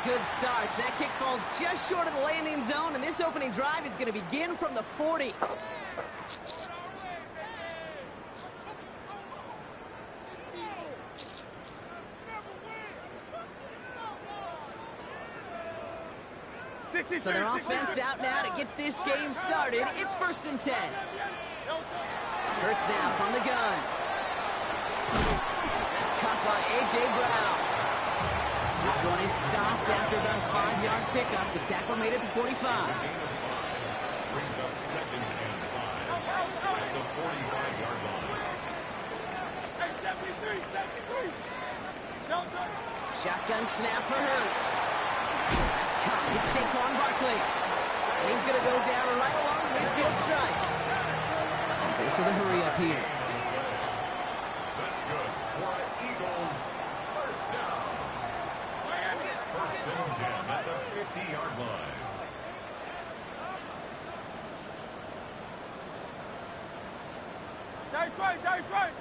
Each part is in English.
good start. That kick falls just short of the landing zone, and this opening drive is going to begin from the 40. So their offense out now to get this game started. It's 1st and 10. Hurts now from the gun. That's caught by A.J. Brown. This one is stopped after about a 5-yard pickup. The tackle made it to 45. Brings up 2nd and 5 at the 45-yard line. Shotgun snap for Hurts. That's caught. It's Saquon Barkley. And he's going to go down right along the midfield stripe. And there's the hurry up here. That's good for Eagles. 1st down. 1st and 10 at the 50-yard line. That's right.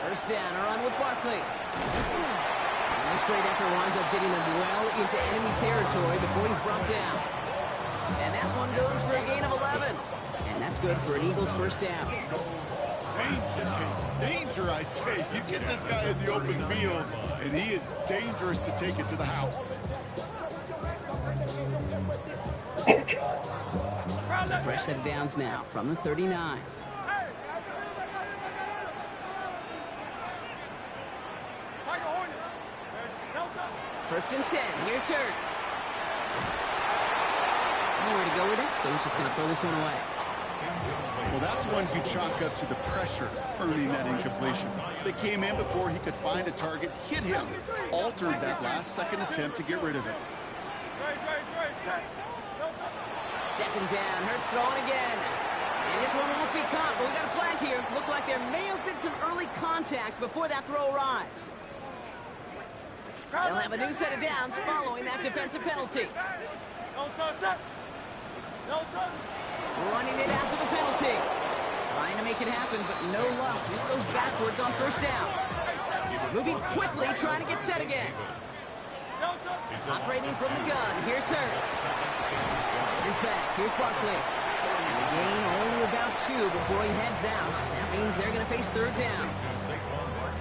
1st down, a run with Barkley. And this great effort winds up getting them well into enemy territory before he's brought down. And that one goes for a gain of 11. And that's good for an Eagles 1st down. Danger, I say. You get this guy in the open field, and he is dangerous to take it to the house. So fresh set of downs now from the 39. First and 10. Here's Hurts. Nowhere to go with it, so he's just going to throw this one away. Well, that's one you chalk up to the pressure earning that incompletion. They came in before he could find a target, hit him, altered that last-second attempt to get rid of it. 2nd down. Hurts throwing again. And this one won't be caught, but we got a flag here. Looked like there may have been some early contact before that throw arrived. They'll have a new set of downs following that defensive penalty. Running it after the penalty. Trying to make it happen, but no luck. Just goes backwards on 1st down. Moving quickly, trying to get set again. Operating from the gun. Here's Hurts. It's his back. Here's Barkley. And a gain only about 2 before he heads out. That means they're going to face 3rd down.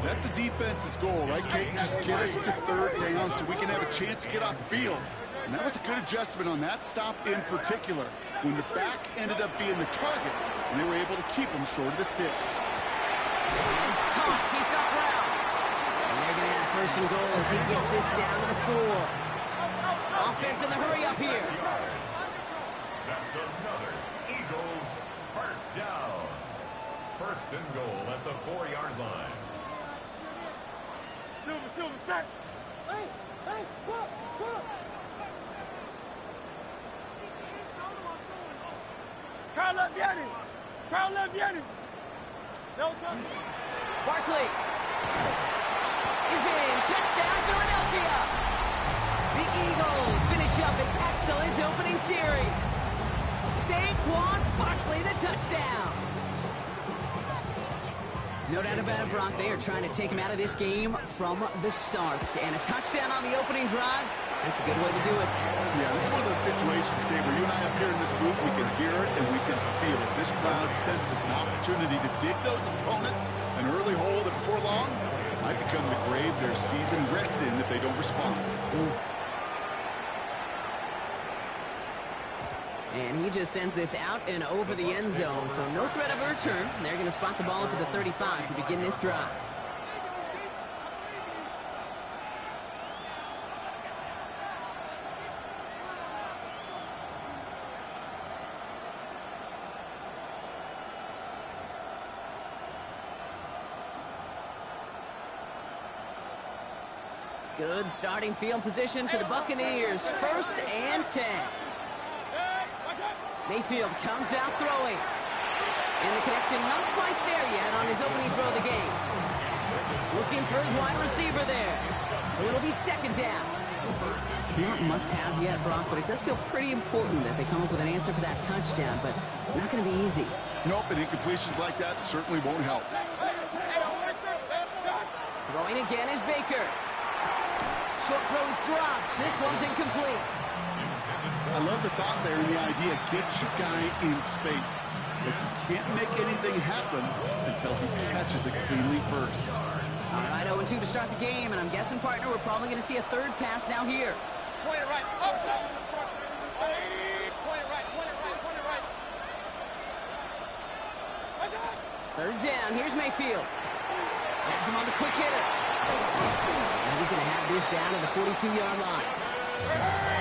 That's a defense's goal, right, Kate? Just get us to 3rd down so we can have a chance to get off the field. And that was a good adjustment on that stop in particular, when the back ended up being the target, and they were able to keep him short of the sticks. He's caught. He's got Brown. And they're going to have 1st and goal as he gets this down to the 4. Offense in the hurry up here. That's another Eagles 1st down. 1st and goal at the 4-yard line. Silver, set. Hey, what? Carl Leviani. Barkley is in. Touchdown, Philadelphia. The Eagles finish up an excellent opening series. Saquon Barkley, the touchdown. No doubt about it, Brock. They are trying to take him out of this game from the start. And a touchdown on the opening drive, that's a good way to do it. Yeah, this is one of those situations, Gabe, where you and I up here in this booth, we can hear it and we can feel it. This crowd senses an opportunity to dig those opponents an early hole that before long might become the grave their season rests in if they don't respond. And he just sends this out and over the end zone. So no threat of a return. They're going to spot the ball at the 35 to begin this drive. Good starting field position for the Buccaneers. 1st and 10. Mayfield comes out throwing. And the connection not quite there yet on his opening throw of the game. Looking for his wide receiver there. So it'll be 2nd down. Not must-have yet, Brock, but it does feel pretty important that they come up with an answer for that touchdown, but not going to be easy. Nope, and incompletions like that certainly won't help. Throwing again is Baker. short throw is dropped. This one's incomplete. I love the thought there and the idea. Get your guy in space. But you can't make anything happen until he catches it cleanly first. All right, 0-2 to start the game, and I'm guessing, partner, we're probably going to see a third pass now here. Point it right. Up. Point it right. Watch out. Third down. Here's Mayfield. Has him on the quick hitter. And he's going to have this down at the 42-yard line.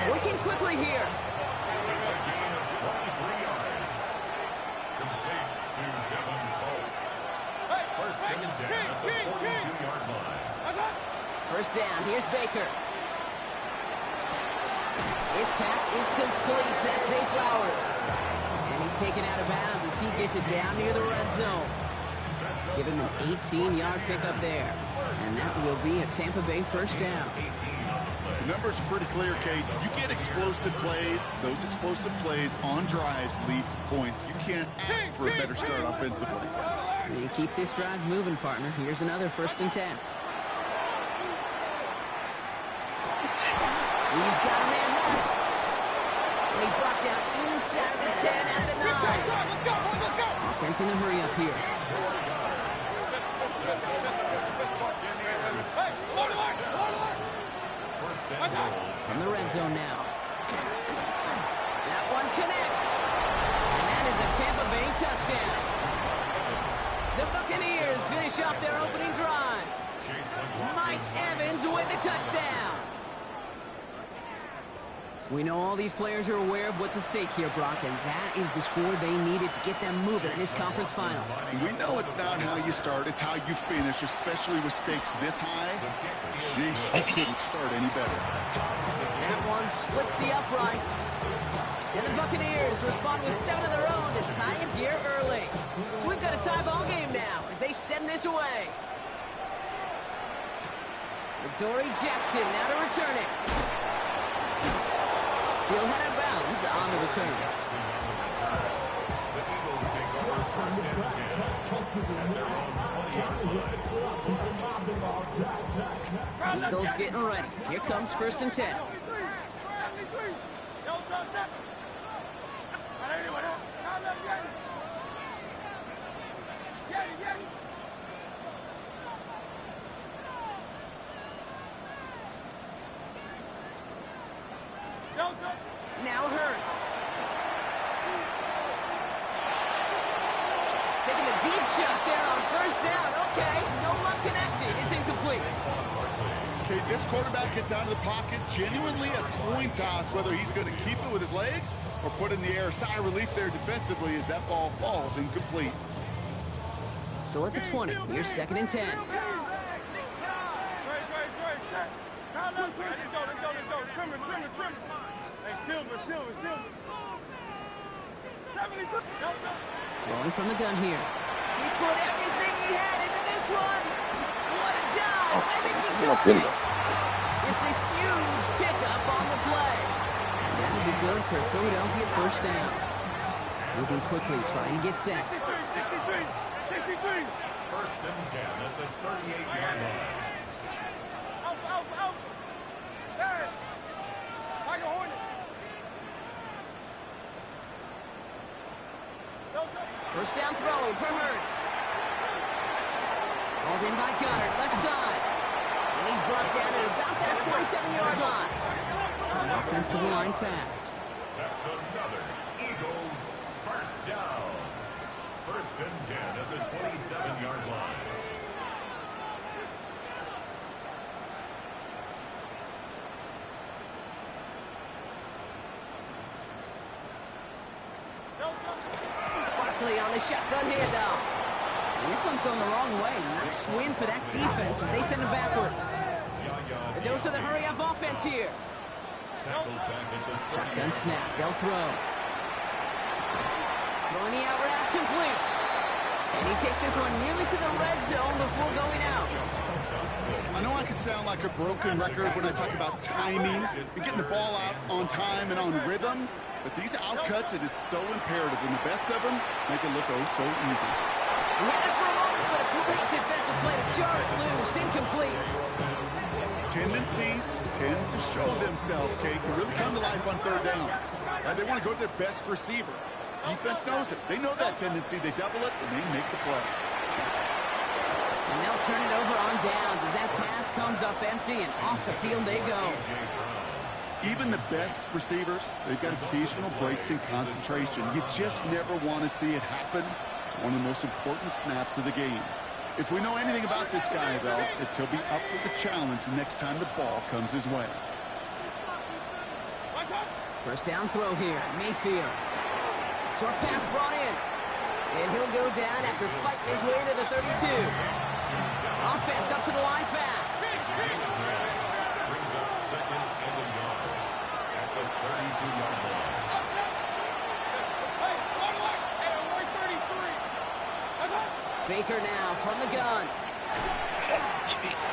Working quickly here. It's a gain of 23 yards. Complete to Devin Pope. First and 10 at the 42-yard line. First down. Here's Baker. His pass is complete. That's Zay Flowers. And he's taken out of bounds as he gets it down near the red zone. Give him an 18-yard pickup there. And that will be a Tampa Bay first down. The numbers are pretty clear, Kate. You get explosive plays. Those explosive plays on drives lead to points. You can't ask for a better start offensively. You keep this drive moving, partner. Here's another first and 10. He's got a man left. And he's brought down inside the 10 at the 9. Let's go. Offense in a hurry up here. From the red zone now. That one connects. And that is a Tampa Bay touchdown. The Buccaneers finish off their opening drive. Mike Evans with the touchdown. We know all these players are aware of what's at stake here, Brock, and that is the score they needed to get them moving in this conference final. We know it's not how you start, it's how you finish, especially with stakes this high. Sheesh, you couldn't start any better. That one splits the uprights. And the Buccaneers respond with 7 of their own to tie it here early. So we've got a tie ball game now as they send this away. Dory Jackson now to return it. He'll head out of bounds on the return. The Eagles take over first and 10 at their own 20-yard line. Eagles getting ready. Here comes first and 10. Now Hurts. Taking a deep shot there on first down. Okay, no luck connecting. It's incomplete. Okay, this quarterback gets out of the pocket, genuinely a coin toss whether he's going to keep it with his legs or put it in the air. Sigh of relief there defensively as that ball falls incomplete. So at the 20, here's second and 10. Trim. Hey, Silver. Throwing from the gun here. He put everything he had into this one. What a dive. I think he got it. It's a huge pickup on the play. That would be good for a Philadelphia first down. Moving quickly, trying to get set. 63. First and 10 at the 38-yard line. Out. There. Tiger Hornet. First down throwing for Hurts. Hauled in by Goddard, left side. And he's brought down at about that 27-yard line. Offensive line fast. That's another Eagles first down. First and 10 at the 27-yard line. On the shotgun handoff. And this one's going the wrong way. Nice win for that defense as they send it backwards. A dose of the hurry-up offense here. Shotgun snap. They'll throw. Throwing the out route complete. And he takes this one nearly to the red zone before going out. I know I can sound like a broken record when I talk about timing and getting the ball out on time and on rhythm. But these outcuts, it is so imperative. And the best of them make it look oh so easy. He had it for a moment, but a great defensive play to jar it loose. Incomplete. tendencies tend to show themselves, Kate, and really come to life on third downs. They want to go to their best receiver. Defense knows it. They know that tendency. They double it, and they make the play. And they'll turn it over on downs as that pass comes up empty, and off the field they go. Even the best receivers, they've got occasional breaks in concentration. You just never want to see it happen. One of the most important snaps of the game. If we know anything about this guy, though, it's he'll be up for the challenge the next time the ball comes his way. First down throw here, Mayfield. Short pass brought in. And he'll go down after fighting his way to the 32. Offense up to the line fast. Brings up second and a yard at the 32-yard line. Baker now from the gun.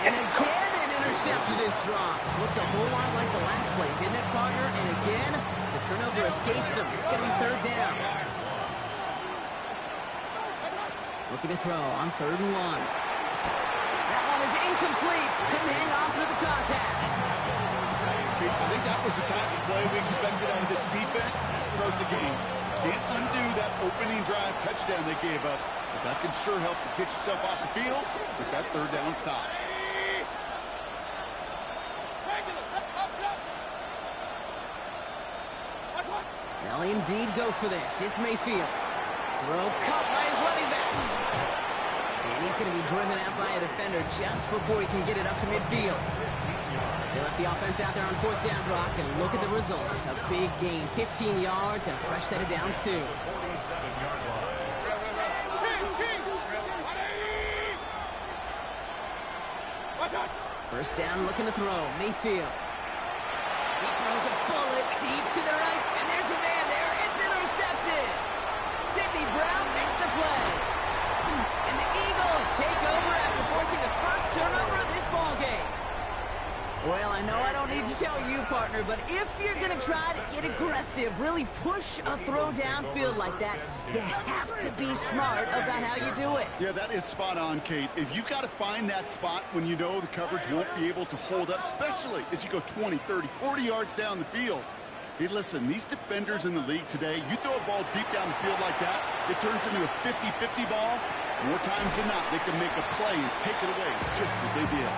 And again an interception is dropped. Looked a whole lot like the last play, didn't it, partner? And again, the turnover escapes him. It's going to be third down. Looking to throw on 3rd and 1. That one is incomplete. Couldn't hang on through the contact. I think that was the type of play we expected out of this defense to start the game. Can't undo that opening drive touchdown they gave up. But that can sure help to get yourself off the field with that third down stop. They'll indeed go for this. It's Mayfield. Throw caught by his running back. And he's going to be driven out by a defender just before he can get it up to midfield. They left the offense out there on 4th down, Brock, and look at the results. A big gain, 15 yards, and a fresh set of downs, too. 47-yard line. First down, looking to throw. Mayfield. He throws a bullet deep to the right, and there's a man there. It's intercepted. Sidney Brown makes the play. And the Eagles take over after forcing the first turnover of this ball game. Well, I know I don't need to tell you, partner, but if you're going to try to get aggressive, really push a throw downfield like that, you have to be smart about how you do it. Yeah, that is spot on, Kate. If you've got to find that spot when you know the coverage won't be able to hold up, especially as you go 20, 30, 40 yards down the field. Hey, listen, these defenders in the league today, you throw a ball deep down the field like that, it turns into a 50-50 ball. More times than not, they can make a play and take it away just as they did.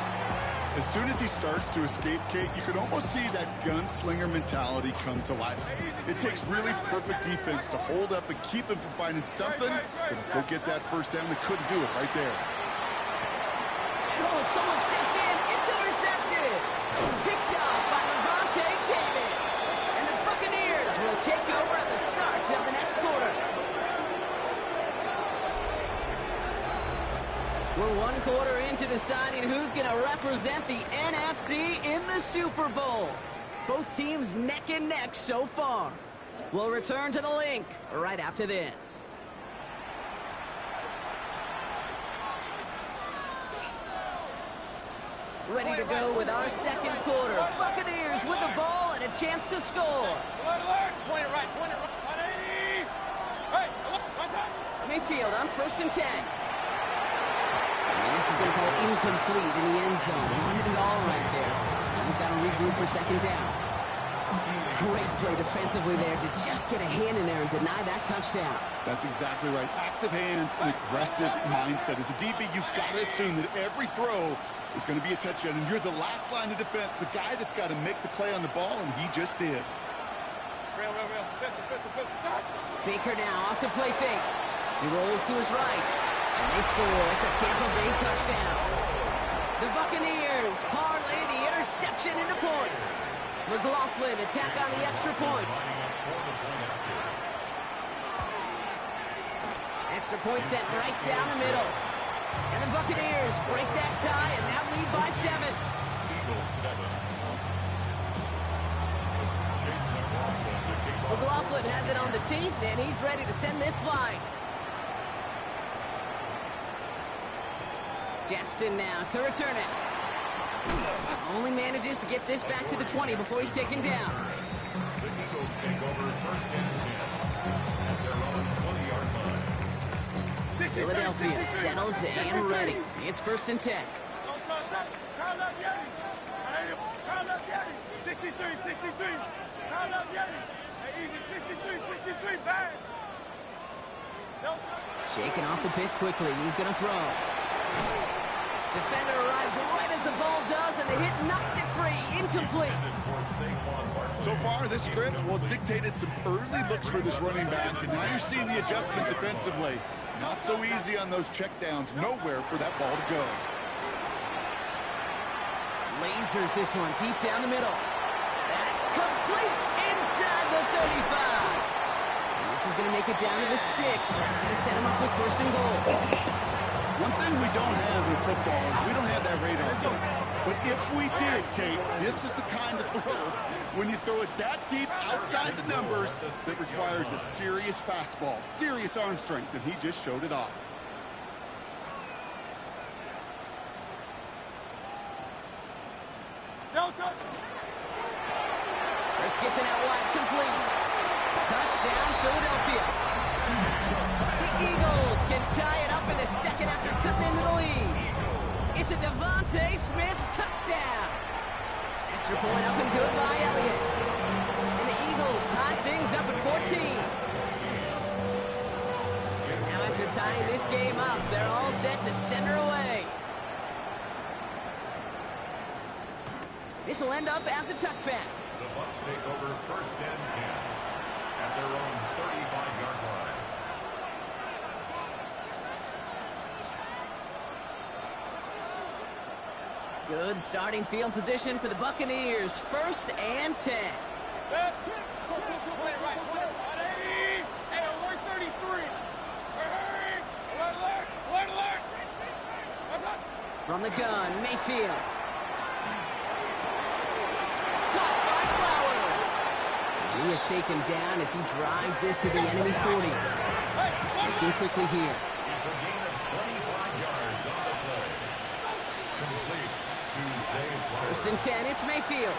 As soon as he starts to escape, Kate, you can almost see that gunslinger mentality come to life. It takes really perfect defense to hold up and keep him from finding something that'll go get that first down. They couldn't do it right there. Oh, someone stepped in. It's intercepted. Picked up by Levante David. And the Buccaneers will take over at the start of the next quarter. We're 1 quarter into deciding who's going to represent the NFC in the Super Bowl. Both teams neck and neck so far. We'll return to the link right after this. Ready to go with our second quarter. Buccaneers with the ball and a chance to score. Point it right. Mayfield on 1st and 10. And this is going to go incomplete in the end zone. Wanted it all right there. And he's got to regroup for 2nd down. Great play defensively there to just get a hand in there and deny that touchdown. That's exactly right. Active hands and aggressive mindset. As a DB, you've got to assume that every throw is going to be a touchdown. And you're the last line of defense, the guy that's got to make the play on the ball, and he just did. Baker now off the play fake. He rolls to his right. And they score. It's a Tampa Bay touchdown. The Buccaneers parlay the interception into points. McLaughlin attack on the extra point. Extra point sent right down the middle. And the Buccaneers break that tie and now lead by 7. Eagles 7. McLaughlin has it on the tee, and he's ready to send this flying. Jackson now to return it. Only manages to get this back to the 20 before he's taken down. The Eagles take over 1st and 10 at their own 20-yard line. Philadelphia settled and ready. It's 1st and 10. 63, 63. Count up, Yanni. Hey, easy, 63, 63, bang. Shaking off the pick quickly. He's going to throw. Defender arrives right as the ball does, and the hit knocks it free. Incomplete. So far, this script, well, it's dictated some early looks for this running back, and now you're seeing the adjustment defensively. Not so easy on those checkdowns. Nowhere for that ball to go. Lasers this one deep down the middle. That's complete inside the 35. And this is going to make it down to the 6. That's going to set him up with first and goal. One thing we don't have in football is we don't have that radar gun. But if we did, Kate, this is the kind of throw, when you throw it that deep outside the numbers, that requires a serious fastball, serious arm strength, and he just showed it off. Let's get to that wide, complete. Touchdown, Philadelphia. The Eagles can tie it up in the second after cutting into the lead. It's a Devontae Smith touchdown. Extra point up and good by Elliott. And the Eagles tie things up at 14. Now after tying this game up, they're all set to send her away. This will end up as a touchback. The Bucs take over first and 10 at their own 35-yard line. Good starting field position for the Buccaneers. First and 10. Right, 180. Hey, 133. Hey, alert. From the gun, Mayfield. Caught by Flowers. He is taken down as he drives this to the enemy 40. Looking quickly here. It's a gain of 25 yards on the play. Complete to Zay Flowers. First and 10, it's Mayfield.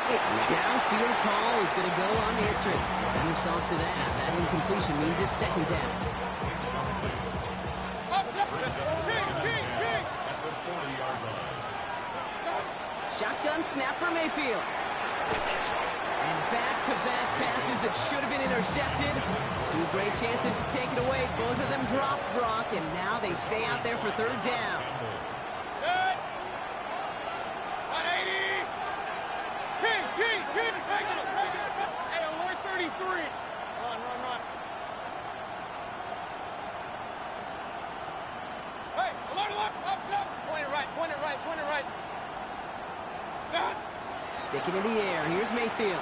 The downfield call is going to go unanswered. Defender saw to that. That incompletion means it's second down. At the 40-yard line. Shotgun snap for Mayfield. And back-to-back passes that should have been intercepted. Two great chances to take it away. Both of them dropped, Brock, and now they stay out there for third down. Good. 180. King. Hey, 133. Run. Hey, alert. Up. Point it right. Stop. Stick it in the air. Here's Mayfield.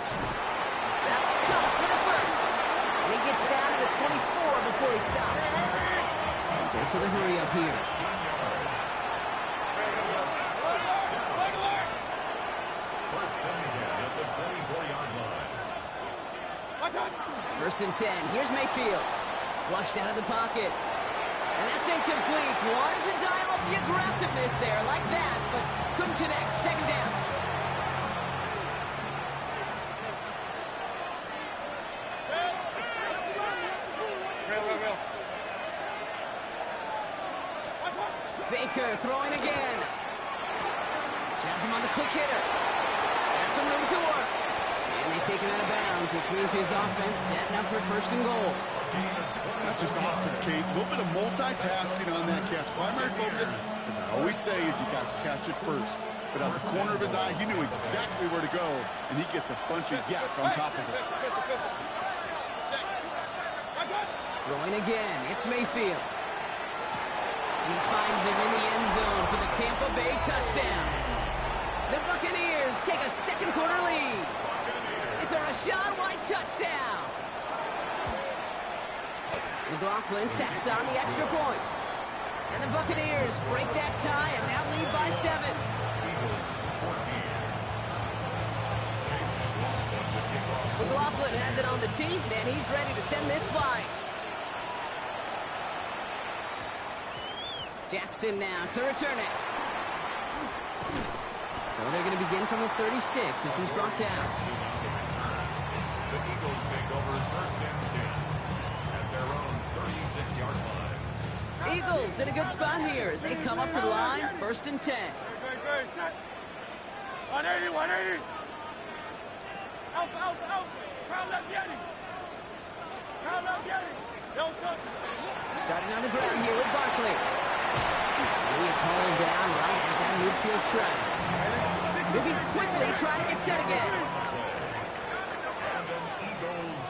That's caught for the first. And he gets down to the 24 before he stops. And just the hurry up here. First and 10 at the 24-yard line. First and 10. Here's Mayfield. Flushed out of the pocket. And that's incomplete. Wanted to dial up the aggressiveness there like that, but couldn't connect. Second down. Baker throwing again. Has him on the quick hitter. Has some room to work. And they take him out of bounds, which means his offense setting up for first and goal. That's just awesome, Kate. A little bit of multitasking on that catch. Primary focus, as I always say, is you got to catch it first. But out the corner of his eye, he knew exactly where to go, and he gets a bunch of yak on top of it. Throwing again, it's Mayfield. And he finds him in the end zone for the Tampa Bay touchdown. The Buccaneers take a second quarter lead. It's a Rachaad White touchdown. McLaughlin tacks on the extra point. And the Buccaneers break that tie and now lead by 7. Eagles 14. McLaughlin has it on the team, and he's ready to send this flying. Jackson now to return it. So they're going to begin from the 36 as he's brought down. The Eagles take over first and 10 at their own 36-yard line. Eagles in a good spot here as they come up to the line, first and 10. Great, set. 180, 180. Alpha, alpha, alpha. Crowd left Yeti. Crowd left Yeti. Don't touch. Starting on the ground here with Barkley. He is hauled down right at that midfield stripe. Moving quickly, trying to get set again. And an Eagles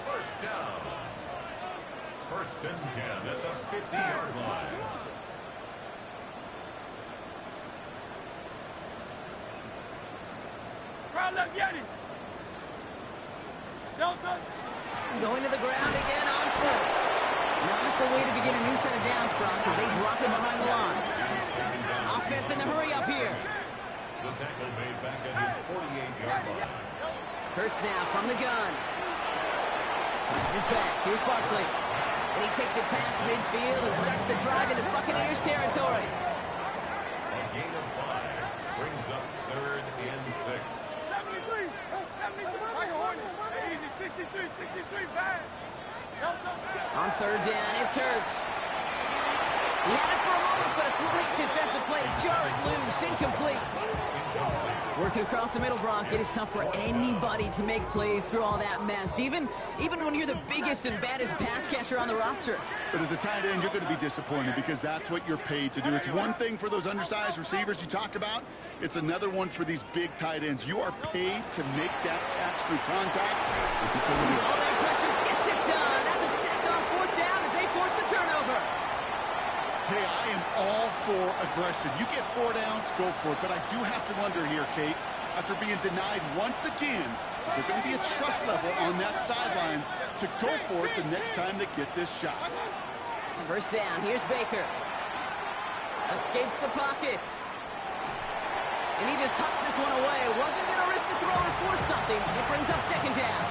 first down. First and 10 at the 50-yard line. Crowd left Yeti. Don't touch. Going to the ground again on first. Not the way to begin a new set of downs, Brock, because they drop him behind the line. Offense in the hurry up here. The tackle made back at his 48-yard line. Hurts now from the gun. Finds his back. Here's Barkley. And he takes it past midfield and starts the drive into Buccaneers territory. A gain of 5 brings up third and 6. 73. 73. Like a Hornet. Easy. 63. 63. Bad. Don't touch. On third down, it's Hurts. He had it for a moment, but a great defensive play to jar it loose. Incomplete. Working across the middle, Brock, it is tough for anybody to make plays through all that mess, even when you're the biggest and baddest pass catcher on the roster. But as a tight end, you're going to be disappointed because that's what you're paid to do. It's one thing for those undersized receivers you talk about. It's another one for these big tight ends. You are paid to make that catch through contact. All that pressure gets it done. That's a sack on fourth down as they force the turnover. Hey, I am all for aggression. You get 4 downs, go for it. But I do have to wonder here, Kate, after being denied once again, is there going to be a trust level on that sidelines to go for it the next time they get this shot? First down, here's Baker. Escapes the pocket. And he just hucks this one away. Wasn't going to risk a throw or force something. It brings up second down.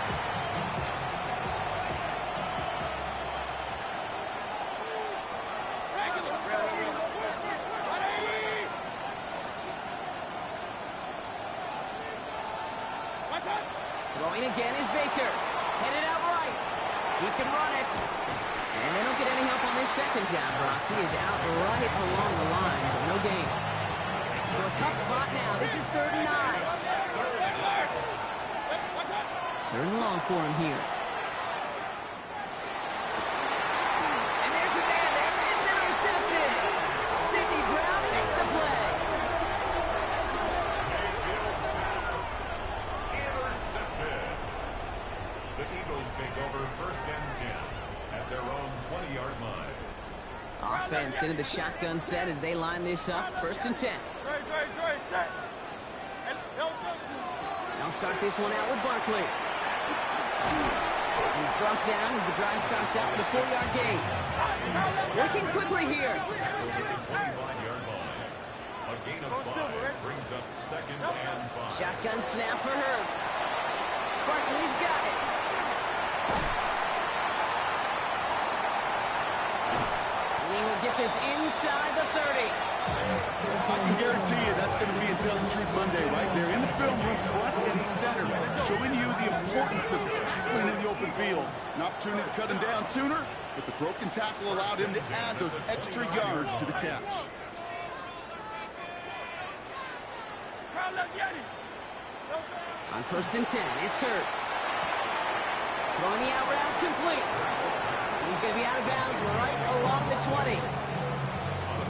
Throwing again is Baker. Headed out right. He can run it. And they don't get any help on this second down, Brock. He is out right along the line, so no gain. So a tough spot now. This is 3rd and 9. 3rd and long for him here. And there's a man there. It's intercepted. Sidney Brown makes the play. Intercepted. The Eagles take over first and 10 at their own 20-yard line. Offense into the shotgun set as they line this up. 1st and 10. Great, set. And don't touch. They'll start this one out with Barkley. And he's brought down as the drive starts out with a 4-yard gain. Working quickly here. 25-yard line. A gain of 5 brings up second and 5. Shotgun snap for Hurts. Barkley's got it. He will get this inside the 30. I can guarantee you that's going to be in Tell the Truth Monday right there in the film room, front and center, showing you the importance of tackling in the open field. An opportunity to cut him down sooner, but the broken tackle allowed him to add those extra yards to the catch. On 1st and 10, it's Hurts. Throwing the out route complete. He's going to be out of bounds right along the 20.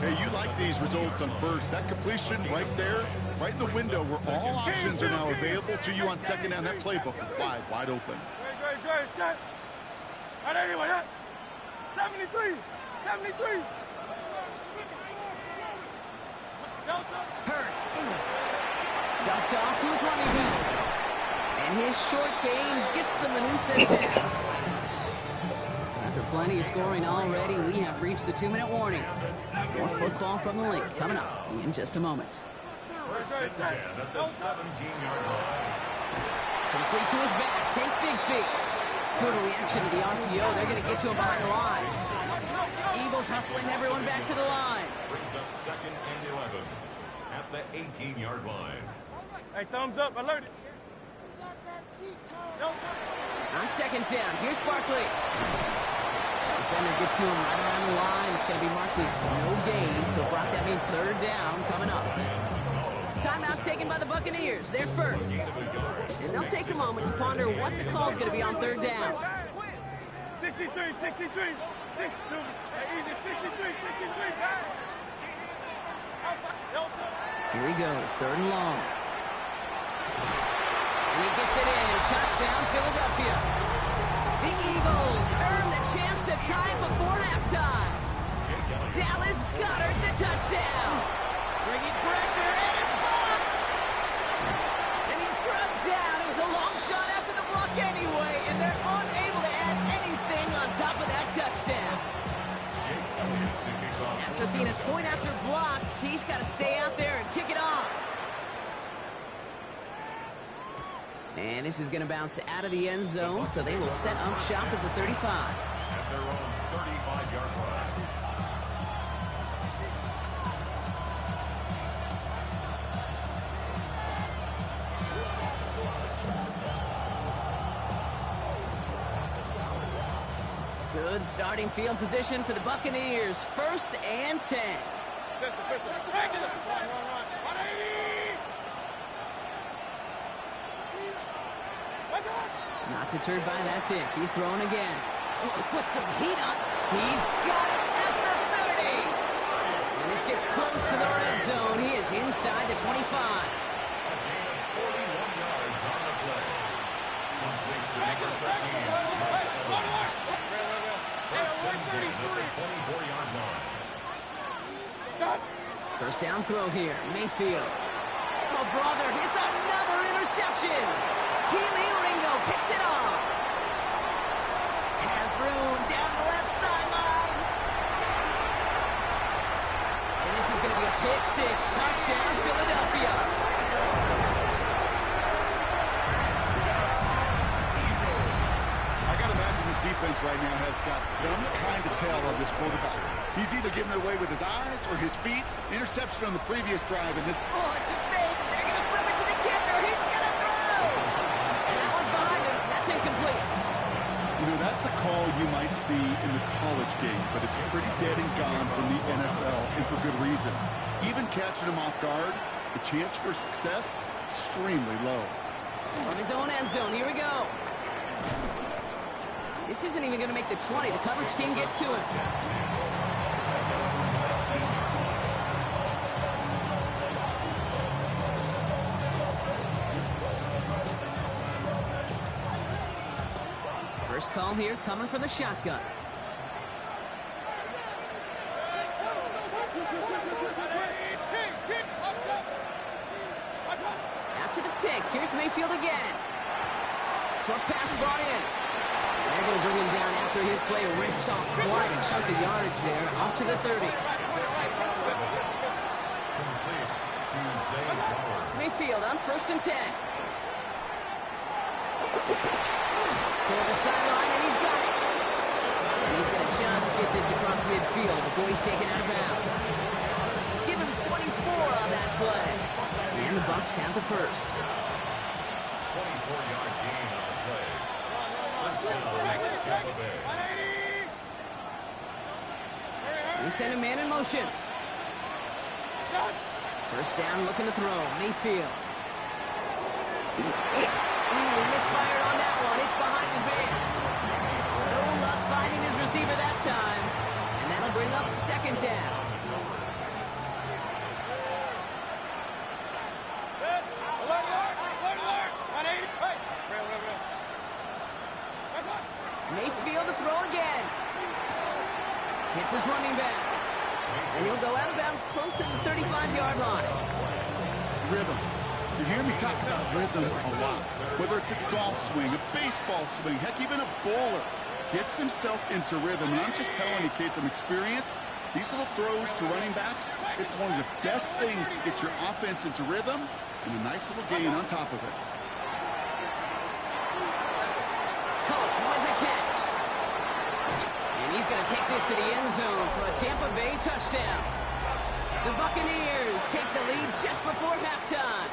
Hey, you like these results on first. That completion right there, right in the window where all options are now available to you on second down. That playbook wide open. Great, set. And anyway, 73. 73. Hurts. Dumped off to his running back. And his short gain gets them a new set down. So after plenty of scoring already, we have reached the 2-minute warning. More football from the link coming up in just a moment. First and 10 at the 17-yard line. Complete to his back. Tank Bigsby. Good reaction to the RPO. They're going to get to him behind the line. Eagles hustling everyone back to the line. Brings up second and 11 at the 18-yard line. Hey, thumbs up. Alert it. On second down, here's Barkley. Defender gets to him right around the line. It's going to be marked as no gain. So, Brock, that means 3rd down coming up. timeout taken by the Buccaneers. They're first. And they'll take a moment to ponder what the call is going to be on third down. 63, 63, 62, easy, 63, 63, Here he goes, third and long. And he gets it in. Touchdown, Philadelphia. The Eagles earn the chance to tie it before halftime. Dallas Goedert the touchdown. Bringing pressure, and it's blocked. And he's drugged down. It was a long shot after the block anyway, and they're unable to add anything on top of that touchdown. After seeing his point after blocked, he's got to stay out there and kick it off. And this is going to bounce out of the end zone, so they will set up shop at the 35. At their own 35-yard line. Good starting field position for the Buccaneers. First and 10. Not deterred by that pick. He's throwing again. Oh, he puts some heat on. He's got it at the 30. And this gets close to the red zone. He is inside the 25. 41 yards on the play. Complete to number 13. First and 10 at the 24-yard line. First down throw here. Mayfield. Oh, brother, it's another interception. Keely Ringo picks it off. Has room down the left sideline. And this is going to be a pick six. Touchdown, Philadelphia. I got to imagine this defense right now has got some kind of tell on this quarterback. He's either giving it away with his eyes or his feet. Interception on the previous drive, and this... Oh, it's a fake. They're going to flip it to the kicker. He's going to throw. And that one's behind him. That's incomplete. You know, that's a call you might see in the college game, but it's pretty dead and gone from the NFL, and for good reason. Even catching him off guard, the chance for success, extremely low. From his own end zone, here we go. This isn't even going to make the 20. The coverage team gets to him. First call here coming from the shotgun. After the pick, here's Mayfield again. Short pass brought in. They're going to bring him down after his play rips off quite a chunk of yardage there, up to the 30. Mayfield on first and 10. To the sideline, and he's got it. And he's going to just get this across midfield before he's taken out of bounds. Give him 24 on that play. And the Bucs have the first. 24-yard gain on the play. First down, Tampa Bay. They send a man in motion. First down, looking to throw. Mayfield. He misfired on that one. It's behind his man. No luck finding his receiver that time. And that'll bring up second down. Mayfield to throw again. Hits his running back. And he'll go out of bounds close to the 35-yard line. Rhythm. You hear me talk about rhythm a lot. Whether it's a golf swing, a baseball swing, heck, even a bowler. Gets himself into rhythm. And I'm just telling you, kid, from experience, these little throws to running backs, it's one of the best things to get your offense into rhythm and a nice little gain on top of it. Colt with the catch. And he's going to take this to the end zone for a Tampa Bay touchdown. The Buccaneers take the lead just before halftime.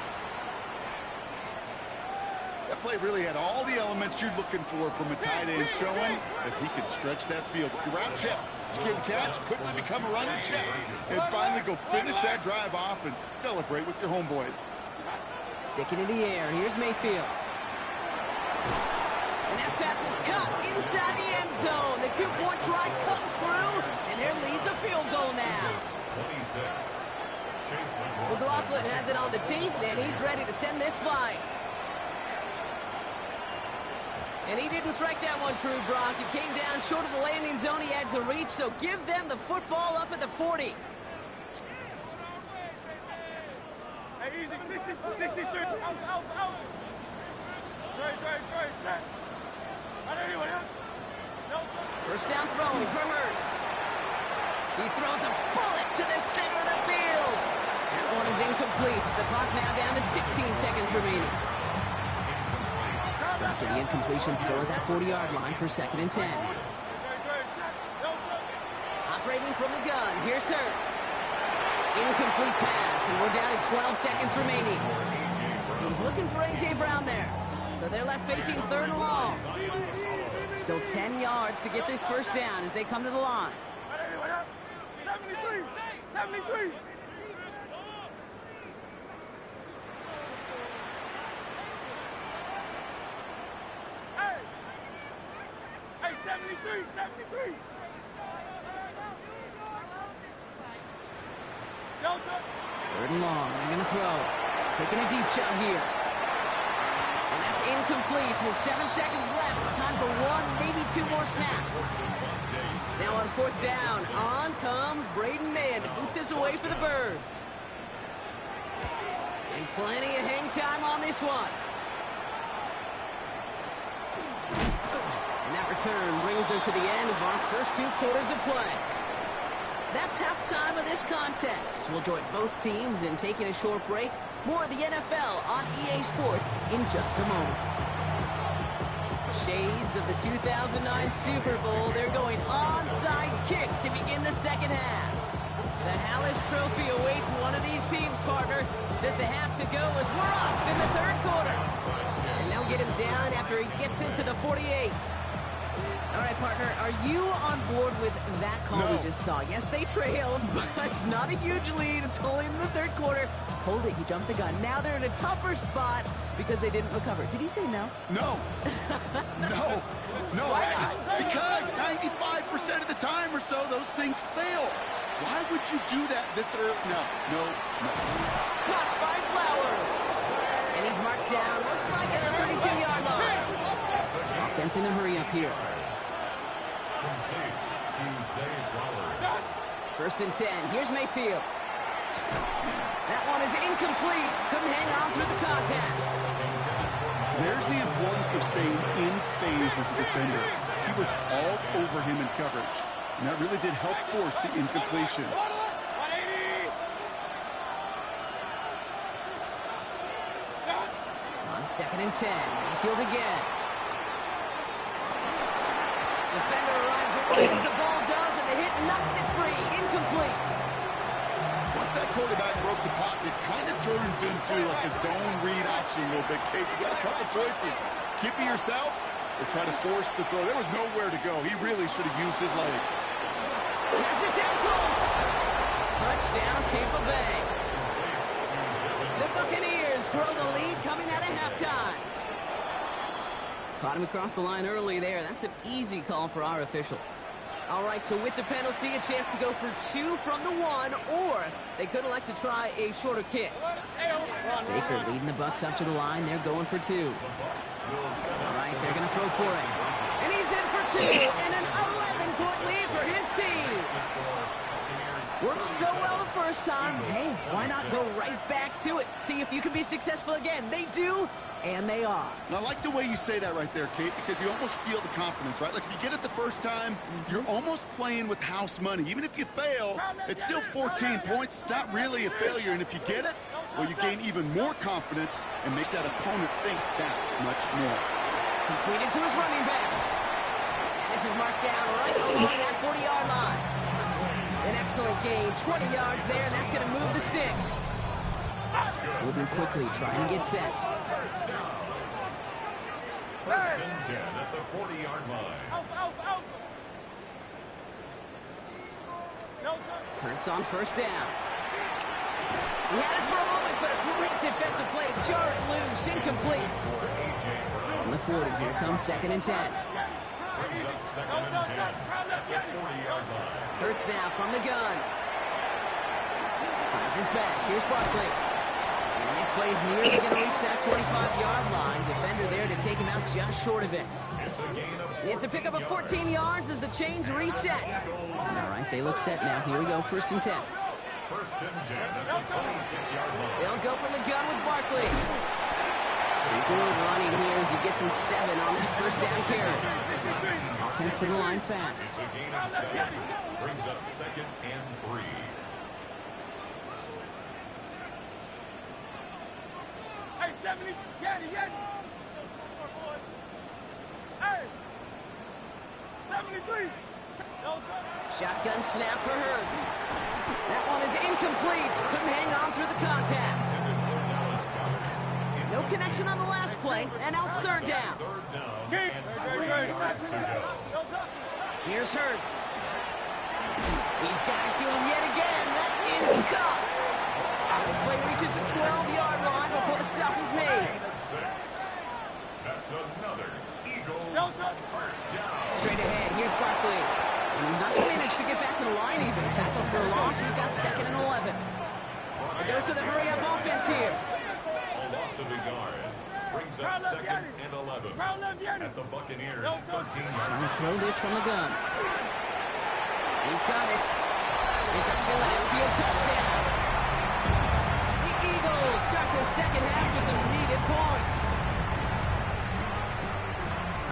That play really had all the elements you're looking for from a tight end, showing that he can stretch that field. With the route check, secure the catch, quickly become a running check, and finally go finish that drive off and celebrate with your homeboys. Sticking in the air. Here's Mayfield. And that pass is cut inside the end zone. The two-point try comes through, and their lead's a field goal now. 26. McLaughlin has it on the tee, and he's ready to send this flying. And he didn't strike that one true, Brock. It came down short of the landing zone. He had to reach, so give them the football up at the 40. Hey, easy. 63. Out. Straight. First down throwing for Hurts. He throws a bullet to the center of the field. That one is incomplete. The clock now down to 16 seconds remaining. So after the incompletion, still at that 40-yard line for 2nd and 10. Operating from the gun, here's Hurts. Incomplete pass, and we're down at 12 seconds remaining. He's looking for A.J. Brown there. So they're left facing 3rd and long. Still 10 yards to get this first down as they come to the line. 73. Hey, 73. Delta. 3rd and long. They're going to throw. Taking a deep shot here. And that's incomplete. There's 7 seconds left. Time for 1, maybe 2 more snaps. Now on 4th down, on comes Braden Mann to boot this away for the Birds. And plenty of hang time on this one. And that return brings us to the end of our first 2 quarters of play. That's halftime of this contest. We'll join both teams in taking a short break. More of the NFL on EA Sports in just a moment. Shades of the 2009 Super Bowl. They're going onside kick to begin the second half. The Hallis Trophy awaits one of these teams, partner. Just a half to go as we're off in the 3rd quarter. And they'll get him down after he gets into the 48. All right, partner, are you on board with that call we just saw? Yes, they trailed, but it's not a huge lead. It's only in the 3rd quarter. Hold it, he jumped the gun. Now they're in a tougher spot because they didn't recover. Did he say no? No. Why not? Because 95% of the time or so, those things fail. Why would you do that this early? No. Caught by Flowers. And he's marked down, looks like at the 32-yard line. Offense in a hurry up here. Complete to Zay Flowers. 1st and 10. Here's Mayfield. That one is incomplete. Couldn't hang on through the contact. There's the importance of staying in phase as a defender. He was all over him in coverage, and that really did help force the incompletion. On 2nd and 10. Mayfield again. Defender arrives right as the ball does, and the hit knocks it free. Incomplete. Once that quarterback broke the pocket, it kind of turns into like a zone read option a little bit. Kate, you got a couple choices. Keep it yourself or try to force the throw. There was nowhere to go. He really should have used his legs. Has it down close. Touchdown, Tampa Bay. The Buccaneers grow the lead coming out of halftime. Caught him across the line early there. That's an easy call for our officials. All right, so with the penalty, a chance to go for 2 from the 1, or they could elect to try a shorter kick. Baker leading the Bucs up to the line. They're going for 2. All right, they're going to throw for it. And he's in for 2, and an 11-point lead for his team. Worked so well the first time. Hey, why not go right back to it? See if you can be successful again. They do, and they are. And I like the way you say that right there, Kate, because you almost feel the confidence, right? Like if you get it the first time, you're almost playing with house money. Even if you fail, it's still 14 points. It's not really a failure. And if you get it, well, you gain even more confidence and make that opponent think that much more. Completed to his running back. And this is marked down right along that 40-yard line. An excellent gain, 20 yards there, and that's going to move the sticks. Moving quickly, trying to get set. First and 10 at the 40-yard line. Alpha, alpha, alpha. No touch. Hurts on first down. He had it for a moment, but a great defensive play to jar it loose. Incomplete. For A.J. Brown. On the 40, here comes second and 10. Brings up second and 10 at the 40-yard line. Hurts now from the gun. Finds his back. Here's Barkley. And this play's nearly going to reach that 25-yard line. Defender there to take him out just short of it. It's a gain of It's a pickup of 14 yards as the chains reset. All right, they look set now. Here we go, first and 10. first and 10 at the 26-yard line. They'll go from the gun with Barkley. Good running here as he gets him 7 on that first down carry. Offense to the line fast. It's a gain of 7. Brings up second and 3. Hey, 70. Yanni. Hey. 73. No touch. Shotgun snap for Hurts. That one is incomplete. Couldn't hang on through the contact. No connection on the last play, and now it's third down. Third down Keep. and 3 yards to go. No touch. Here's Hurts. He's got it to him yet again. That is caught. This play reaches the 12-yard line before the stop is made. Gain of 6. That's another Eagles No touch. first down. Straight ahead, here's Barkley. And he's not going to manage to get back to the line even. Tackle for a loss, we've got second and 11. A dose of the hurry-up offense here. A loss of a yard. Brings up second and 11 Ground left, Yanni. at the Buccaneers' No touch. 13-yard Trying to throw this from the gun. He's got it. It's a Philadelphia touchdown. The Eagles start the second half with some needed points.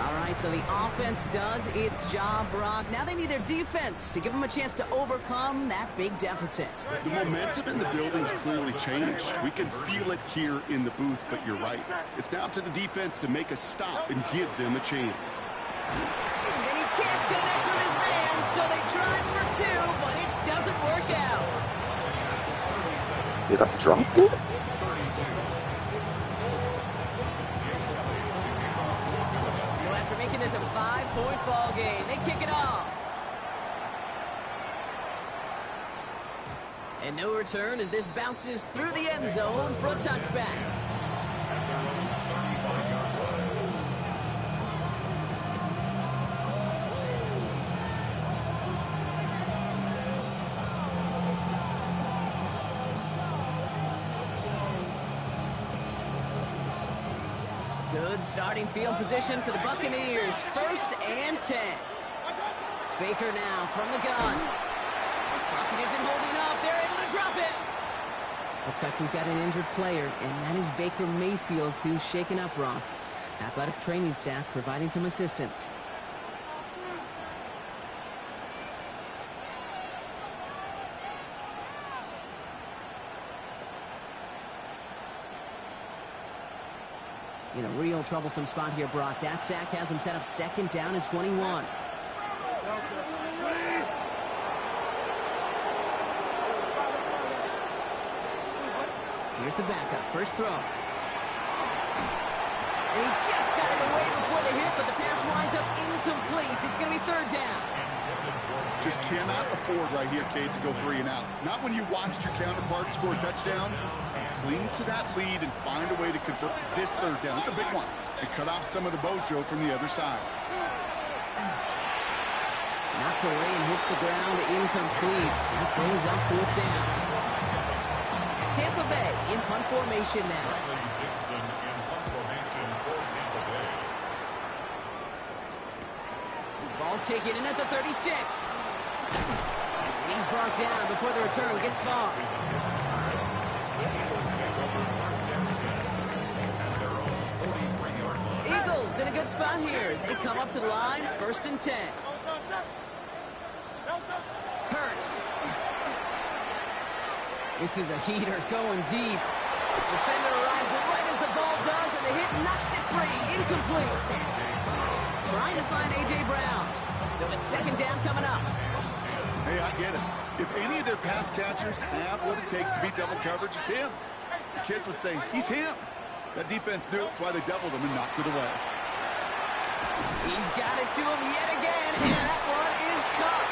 All right, so the offense does its job, Brock. Now they need their defense to give them a chance to overcome that big deficit. The momentum in the building's clearly changed. We can feel it here in the booth, but you're right. It's now to the defense to make a stop and give them a chance. And he can't connect with his man, so they tried for 2, but it doesn't work out. Did I drop it? So after making this a 5-point ball game, they kick it off. And no return as this bounces through the end zone for a touchback. Good starting field position for the Buccaneers. First and 10. Baker now from the gun. Pocket isn't holding up. They're able to drop it. Looks like we've got an injured player, and that is Baker Mayfield, who's shaken up, Brock. Athletic training staff providing some assistance. In a real troublesome spot here, Brock. That sack has him set up second down and 21. Here's the backup. First throw. And he just got it away before the hit, but the pass winds up incomplete. It's going to be third down. Just cannot afford right here, Kate, to go 3 and out. Not when you watched your counterpart score a touchdown. Cling to that lead and find a way to convert this third down. It's a big one. And cut off some of the mojo from the other side. Knocked away and hits the ground incomplete. That brings up fourth down. Tampa Bay in punt formation now. Dixon in punt formation for Tampa Bay. Ball taken in at the 36. And he's brought down before the return gets far. Eagles in a good spot here as they come up to the line. First and 10. Hurts. This is a heater going deep. Defender arrives right as the ball does, and the hit knocks it free. Incomplete. Trying to find A.J. Brown. So it's second down coming up. Hey, I get it. If any of their pass catchers have what it takes to beat double coverage, it's him. The kids would say, he's him. That defense knew it. That's why they doubled him and knocked it away. He's got it to him yet again, and that one is caught.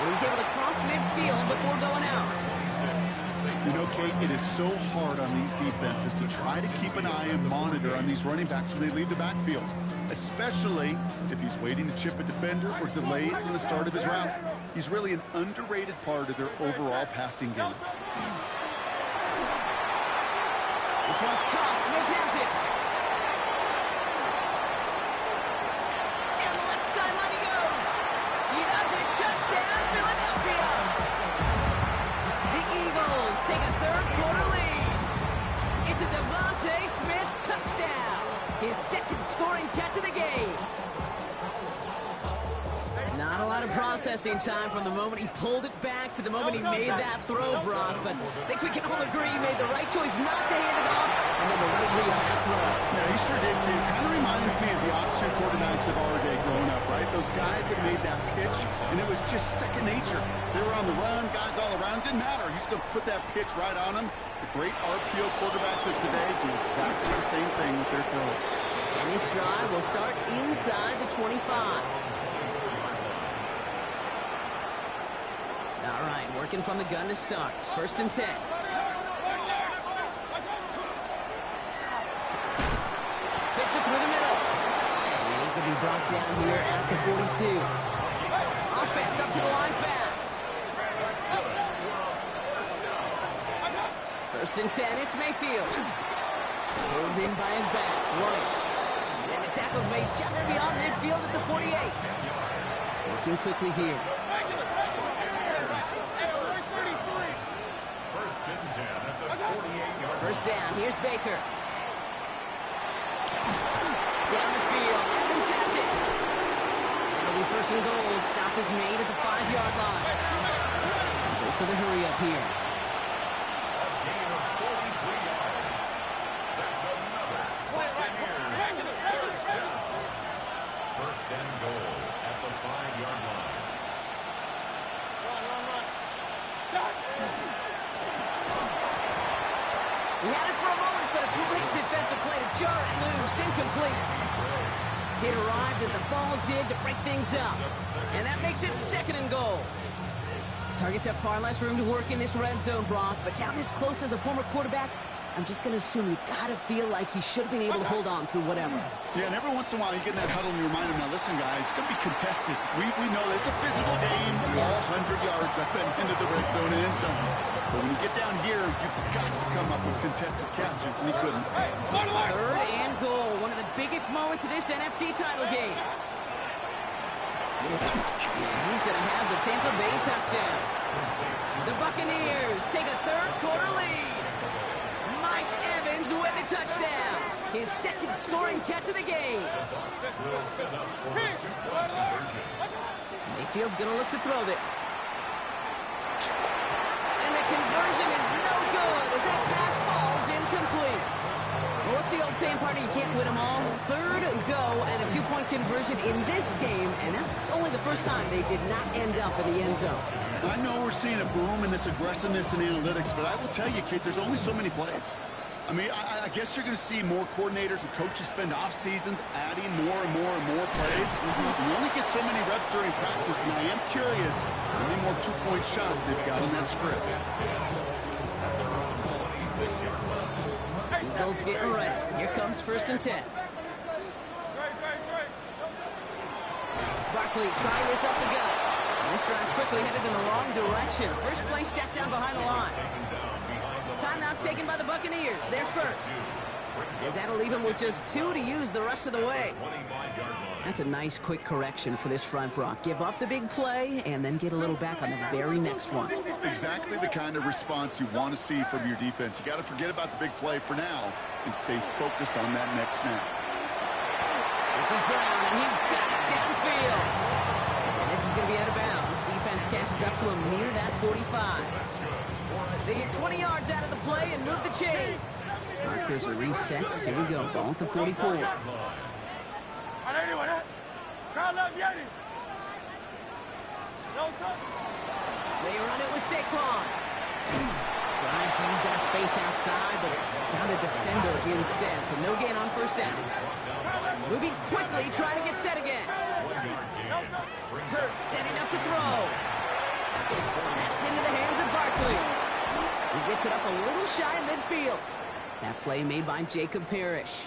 And he's able to cross midfield before going out. You know, Kate, it is so hard on these defenses to try to keep an eye and monitor on these running backs when they leave the backfield, especially if he's waiting to chip a defender or delays in the start of his route. He's really an underrated part of their overall passing game. This one's caught. Smith has it. Down the left sideline he goes. He does it. Touchdown, Philadelphia. The Eagles take a third-quarter lead. It's a Devontae Smith touchdown. His second scoring catch of the game. Not a lot of processing time from the moment he pulled it back to the moment he made that throw, Brock. But I think we can all agree he made the right choice not to hand it off, and then the right read on that throw. Yeah, he sure did, Kate. Kind of reminds me of the option quarterbacks of our day growing up, right? Those guys that made that pitch, and it was just second nature. They were on the run, guys all around. Didn't matter. He's going to put that pitch right on them. The great RPO quarterbacks of today do exactly the same thing with their throws. And this drive will start inside the 25. All right, working from the gun to start. 1st and 10. Fits it through the middle. And he's going to be brought down here at the 42. Offense up to the line fast. 1st and 10, it's Mayfield. Pulled in by his back, right. And the tackle's made just beyond midfield at the 48. Working quickly here. First down, here's Baker. Down the field, Evans has it. And it'll be 1st and goal. Stop is made at the 5-yard line. Goes to the hurry up here. Gain of 43 yards. That's another Buccaneers first down. 1st and goal at the 5-yard line. We had it for a moment, but a great defensive play to jar it loose. Incomplete. It arrived as the ball did to break things up. And that makes it 2nd and goal. Targets have far less room to work in this red zone, Brock. But down this close as a former quarterback, I'm just going to assume you got to feel like he should have been able to hold on through whatever. Yeah, and every once in a while you get in that huddle and you remind him, now listen, guys, it's going to be contested. We know it's a physical game, all 100 yards up and into the red zone and end zone. But when you get down here, you've got to come up with contested catches, and he couldn't. 3rd and goal, one of the biggest moments of this NFC title game. He's going to have the Tampa Bay touchdown. The Buccaneers take a third-quarter lead. Mike Evans with the touchdown. His 2nd scoring catch of the game. Mayfield's going to look to throw this. And the conversion is no good as that pass falls incomplete. Well, what's the old saying, partner? You can't win them all. 3rd go and a 2-point conversion in this game, and that's only the first time they did not end up in the end zone. I know we're seeing a boom in this aggressiveness in analytics, but I will tell you, Kate, there's only so many plays. I mean, I guess you're going to see more coordinators and coaches spend off seasons adding more and more and more plays. You only get so many reps during practice, and I am curious how many more 2-point shots they've got in that script. Eagles getting ready. Here comes 1st and 10. Barkley trying this up the gut. And this drive's quickly headed in the wrong direction. First play set down behind the line. Timeout taken by the Buccaneers. They're first. As that'll leave him with just 2 to use the rest of the way. That's a nice quick correction for this front, Brock. Give up the big play and then get a little back on the very next one. Exactly the kind of response you want to see from your defense. You got to forget about the big play for now and stay focused on that next snap. This is Brown, and he's got it downfield. And this is going to be out of bounds. Defense catches up to him near that 45. They get 20 yards out of the play and move the chains. Markers are reset. Here we go. Ball at the 44. They run it with Saquon. Trying to use that space outside, but found a defender instead. So no gain on first down. Moving quickly, trying to get set again. Hurts setting up to throw. That's into the hands of Barkley. He gets it up a little shy of midfield. That play made by Jacob Parrish.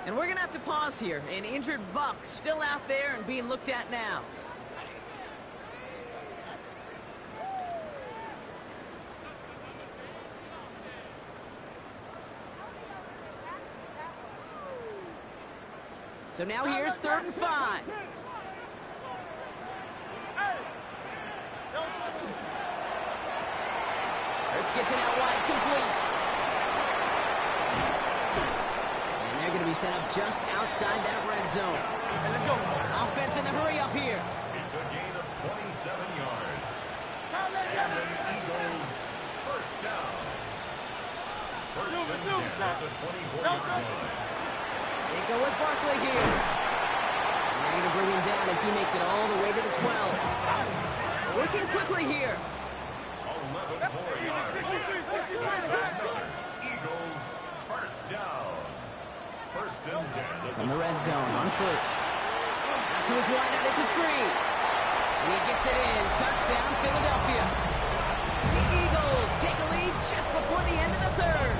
And we're going to have to pause here. An injured Buck still out there and being looked at now. So now here's 3rd and 5. Hurts gets it out wide, complete. And they're going to be set up just outside that red zone. Offense in the hurry up here. It's a gain of 27 yards. And the Eagles first down. First and 10 at the 24-yard line. They go with Barkley here. And they're going to bring him down as he makes it all the way to the 12. Working quickly here. 11 more yards. That's another Eagles first down. First and 10. From the red zone on first. Out to his wideout, it's a screen. And he gets it in. Touchdown, Philadelphia. The Eagles take a lead just before the end of the 3rd.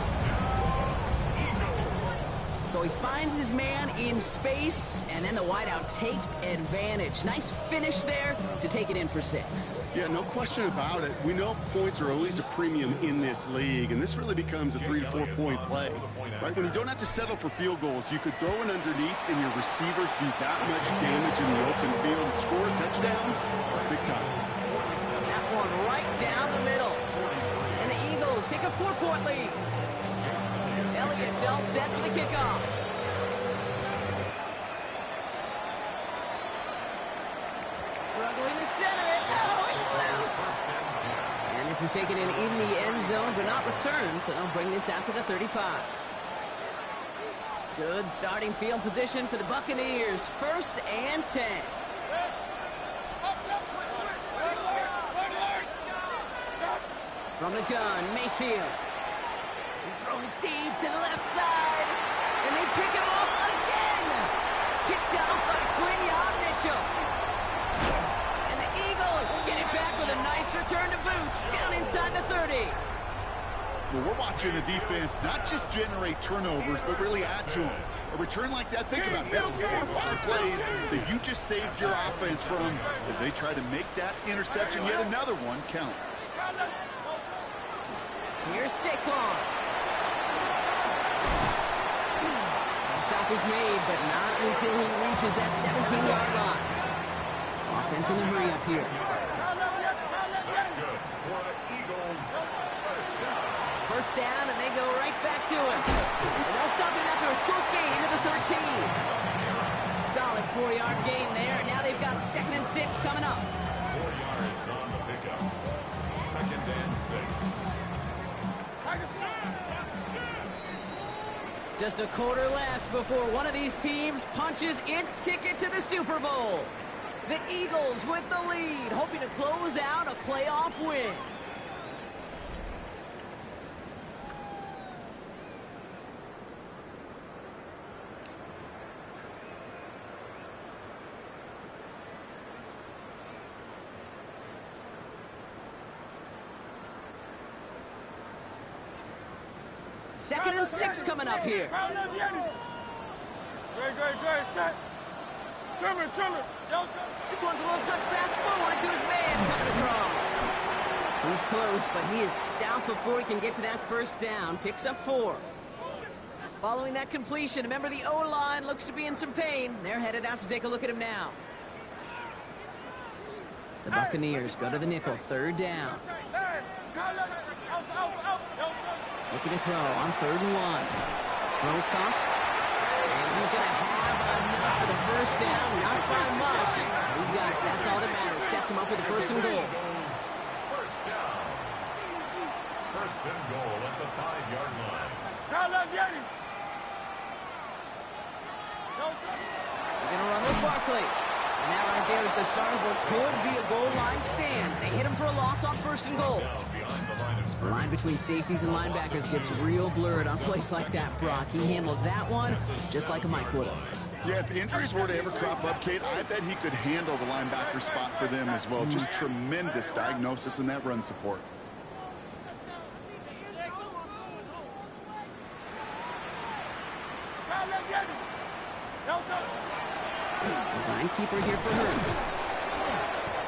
So he finds his man in space, and then the wideout takes advantage. Nice finish there to take it in for 6. Yeah, no question about it. We know points are always a premium in this league, and this really becomes a 3 to 4 point play. Right? When you don't have to settle for field goals, you could throw it underneath, and your receivers do that much damage in the open field and score a touchdown. It's big time. That one right down the middle. And the Eagles take a 4-point lead. Elliott's all set for the kickoff. Struggling to center it. Oh, it's loose. And this is taken in the end zone, but not returned, so they'll bring this out to the 35. Good starting field position for the Buccaneers. 1st and 10. From the gun, Mayfield. He's throwing deep to the left side. And they pick him off again. Kicked out by Quinion Mitchell. And the Eagles get it back with a nice return to boots down inside the 30. Well, we're watching the defense not just generate turnovers, but really add to them. A return like that, think about it. That's 4 or 5 plays that you just saved your offense from as they try to make that interception, yet another one, count. Here's Saquon. The stop is made, but not until he reaches that 17-yard line. Offense in the hurry up here. That's good for the Eagles. First down, and they go right back to him. And they'll stop him after a short gain to the 13. Solid 4-yard gain there, and now they've got 2nd and 6 coming up. 4 yards on the pickup. 2nd and 6. Just a quarter left before one of these teams punches its ticket to the Super Bowl. The Eagles with the lead, hoping to close out a playoff win. Second and 6 coming up here. This one's a little touch pass forward to his man coming across. He's close, but he is stout before he can get to that first down. Picks up 4. Following that completion, remember the O-line looks to be in some pain. They're headed out to take a look at him now. The Buccaneers go to the nickel, 3rd down. Looking to throw on 3rd and 1. Throws caught. And he's going to have enough for the first down. Not by much. He got it. That's all that matters. Sets him up with the 1st and goal. First down. 1st and goal at the 5-yard line. They're going to run with Barkley. And that right there is the start of what could be a goal line stand. They hit him for a loss on 1st and goal. The line between safeties and linebackers gets real blurred on plays like that, Brock. He handled that one just like a Mike would have. Yeah, if injuries were to ever crop up, Kate, I bet he could handle the linebacker spot for them as well. Just tremendous diagnosis in that run support. Design keeper here for Hurts.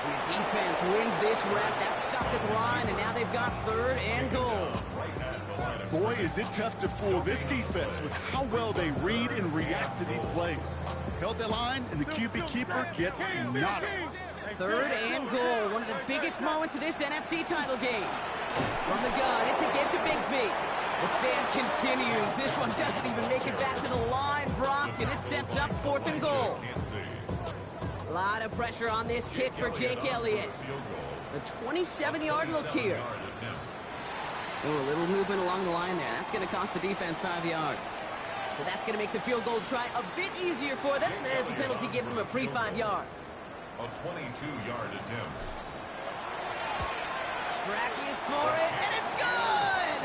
The defense wins this rep. That's stopped at the line, and now they've got 3rd and goal. Boy, is it tough to fool this defense with how well they read and react to these plays. Held the line, and the QB keeper gets nada. 3rd and goal, one of the biggest moments of this NFC title game. From the gun, it's a give to Bigsby. The stand continues. This one doesn't even make it back to the line, Brock, and it sets up 4th and goal. A lot of pressure on this kick for Jake Elliott. The 27-yard look here. Oh, a little movement along the line there. That's going to cost the defense 5 yards. So that's going to make the field goal try a bit easier for them, as the penalty gives them a free 5 yards. A 22-yard attempt. Tracking for it, and it's good!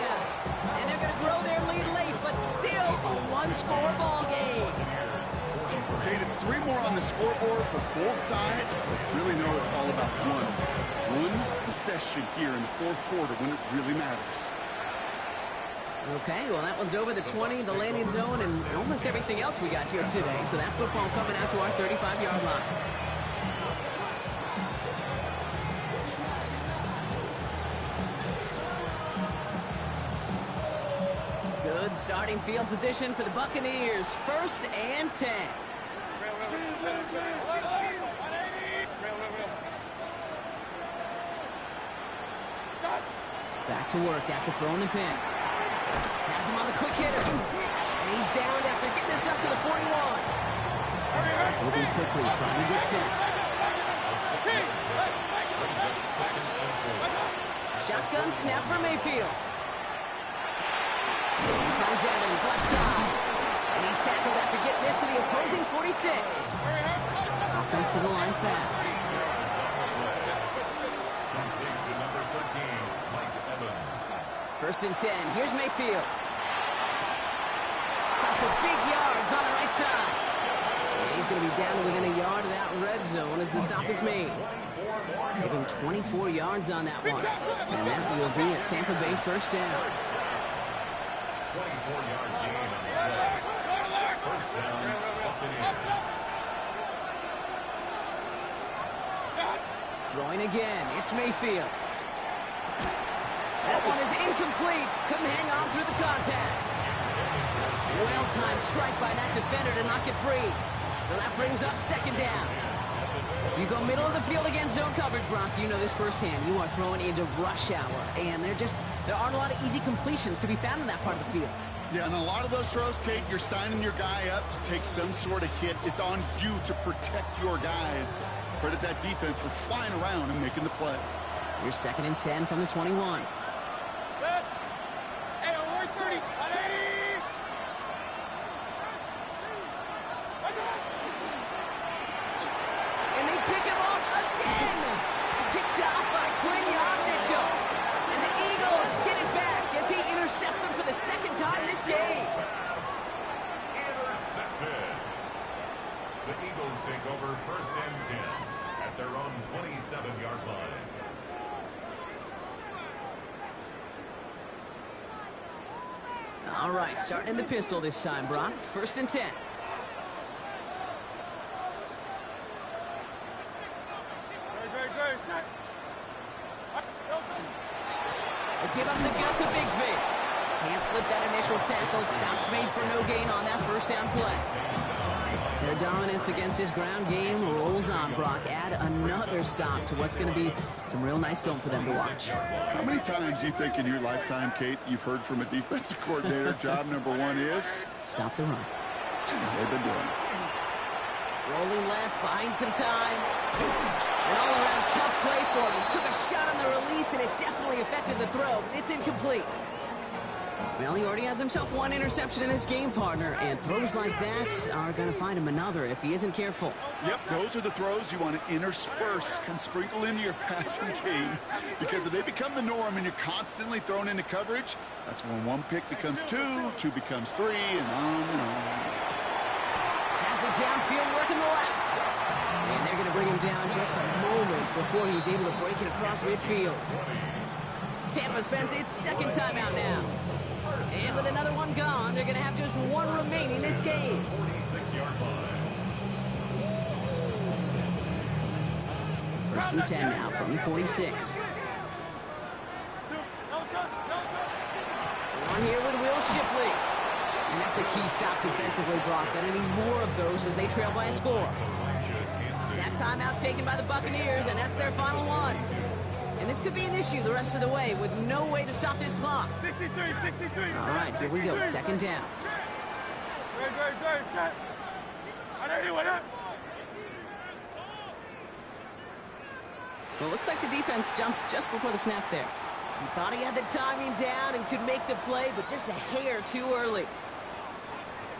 And they're going to grow their lead late, but still a one-score ball game. Kate, it's 3 more on the scoreboard, but both sides really know it's all about one possession here in the 4th quarter when it really matters. Okay, well, that one's over the 20, the landing zone, and almost everything else we got here today. So that football coming out to our 35-yard line. Good starting field position for the Buccaneers. 1st and 10. Back to work after throwing the pin. Has him on the quick hitter. And he's down after getting this up to the 41. Moving quickly, trying to get sent. Shotgun snap for Mayfield. He finds Evans, left side. And he's tackled after getting this to the opposing 46. Offense to the line fast. First and 10. Here's Mayfield. Got the big yards on the right side. And he's going to be down to within a yard of that red zone as the stop is made. Give him 24 yards on that one. And that will be a Tampa Bay 1st down. 24-yard gain on the play. 1st down, Buccaneers. Throwing again. It's Mayfield. That one is incomplete. Couldn't hang on through the contact. Well-timed strike by that defender to knock it free. So that brings up 2nd down. You go middle of the field against zone coverage, Brock. You know this firsthand. You are throwing into rush hour. And there aren't a lot of easy completions to be found in that part of the field. Yeah, and a lot of those throws, Kate, you're signing your guy up to take some sort of hit. It's on you to protect your guys. Credit that defense for flying around and making the play. Here's 2nd and 10 from the 21. The Eagles take over 1st and 10 at their own 27-yard line. All right, starting in the pistol this time, Brock. 1st and 10. They give up the gut to Bigsby. Can't slip that initial tackle. Stops made for no gain on that 1st down play. Their dominance against his ground game rolls on, Brock. Add another stop to what's going to be some real nice film for them to watch. How many times do you think in your lifetime, Kate, you've heard from a defensive coordinator, job number 1 is? Stop the run. They've been doing it. Rolling left, buying some time. An all-around tough play for him. Took a shot on the release, and it definitely affected the throw. It's incomplete. Well, he already has himself one interception in this game, partner, and throws like that are going to find him another if he isn't careful. Yep, those are the throws you want to intersperse and sprinkle into your passing game, because if they become the norm and you're constantly thrown into coverage, that's when one pick becomes two, two becomes three, and on and on. Has it downfield, working the left. And they're going to bring him down just a moment before he's able to break it across midfield. Tampa spends its second timeout now. And with another one gone, they're going to have just one remaining this game. 46-yard line. First and 10 now from the 46. On here with Will Shipley. And that's a key stop defensively, Brock. Got any more of those as they trail by a score. That timeout taken by the Buccaneers, and that's their final one. And this could be an issue the rest of the way with no way to stop this clock. 63. All right, here we go. Second down. Well, it looks like the defense jumps just before the snap there. He thought he had the timing down and could make the play, but just a hair too early.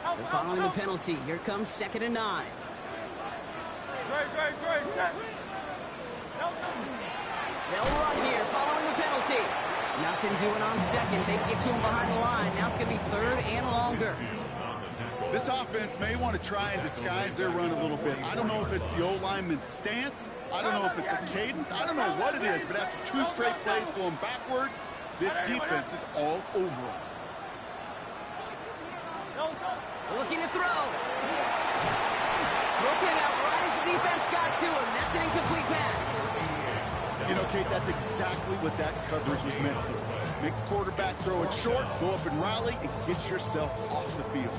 So following the penalty, here comes 2nd and 9. They'll run here following the penalty. Nothing doing on second. They get to him behind the line. Now it's going to be 3rd and longer. This offense may want to try and disguise their run a little bit. I don't know if it's the O-lineman's stance. I don't know if it's a cadence. I don't know what it is, but after 2 straight plays going backwards, this defense is all over them. Looking to throw. Throw came out right as the defense got to him. That's an incomplete pass. You know, Kate, that's exactly what that coverage was meant for. Make the quarterback throw it short, go up and rally, and get yourself off the field.